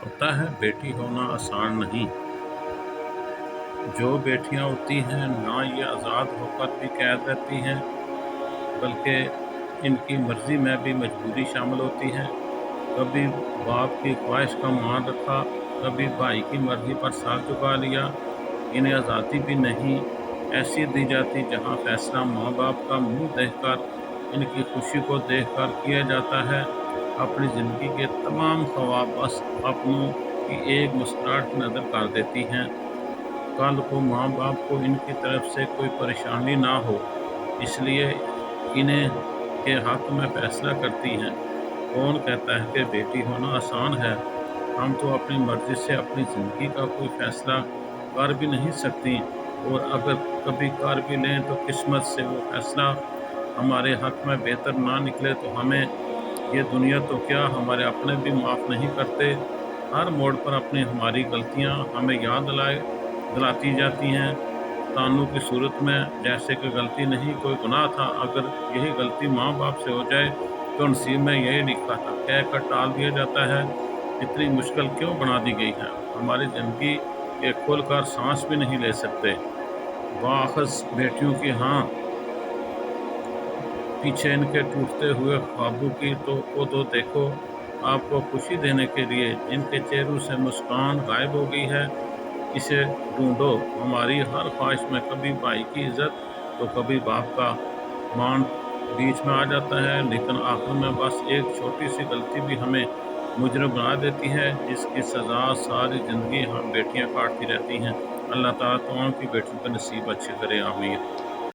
ہوتا ہے بیٹی ہونا آسان نہیں۔ جو بیٹیاں ہوتی ہیں نہ یہ آزاد ہو کر بھی قید رہتی ہیں، بلکہ ان کی مرضی میں بھی مجبوری شامل ہوتی ہے۔ کبھی باپ کی خواہش کا مان رکھا، کبھی بھائی کی مرضی پر سر جھکا لیا۔ انہیں آزادی بھی نہیں ایسی دی جاتی جہاں فیصلہ ماں باپ کا منہ دیکھ کر، ان کی خوشی کو دیکھ کر کیا جاتا ہے۔ اپنی زندگی کے تمام خواب بس اپنوں کی ایک مسکراہٹ کی نظر کر دیتی ہیں۔ کل کو ماں باپ کو ان کی طرف سے کوئی پریشانی نہ ہو، اس لیے انہیں کے حق میں فیصلہ کرتی ہیں۔ کون کہتا ہے کہ بیٹی ہونا آسان ہے؟ ہم تو اپنی مرضی سے اپنی زندگی کا کوئی فیصلہ کر بھی نہیں سکتی، اور اگر کبھی کر بھی لیں تو قسمت سے وہ فیصلہ ہمارے حق میں بہتر نہ نکلے تو ہمیں یہ دنیا تو کیا ہمارے اپنے بھی معاف نہیں کرتے۔ ہر موڑ پر اپنی ہماری غلطیاں ہمیں یاد دلاتی جاتی ہیں، تانوں کی صورت میں، جیسے کہ غلطی نہیں کوئی گناہ تھا، اگر یہی غلطی ماں باپ سے ہو جائے تو نصیب میں یہی لکھا تھا کہہ کر ٹال دیا جاتا ہے۔ اتنی مشکل کیوں بنا دی گئی ہے؟ ہماری زندگی کے کھل کر سانس بھی نہیں لے سکتے۔ باخص بیٹیوں کی ہاں، پیچھے ان کے ٹوٹتے ہوئے خوابوں کی تو دیکھو۔ آپ کو خوشی دینے کے لیے جن کے چہروں سے مسکان غائب ہو گئی ہے، اسے ڈھونڈو۔ ہماری ہر خواہش میں کبھی بھائی کی عزت تو کبھی باپ کا مان بیچ میں آ جاتا ہے، لیکن آخر میں بس ایک چھوٹی سی غلطی بھی ہمیں مجرم بنا دیتی ہے، جس کی سزا ساری زندگی ہم بیٹیاں کاٹتی رہتی ہیں۔ اللہ تعالیٰ تمام کی بیٹیوں کے نصیب اچھے کرے، آمین۔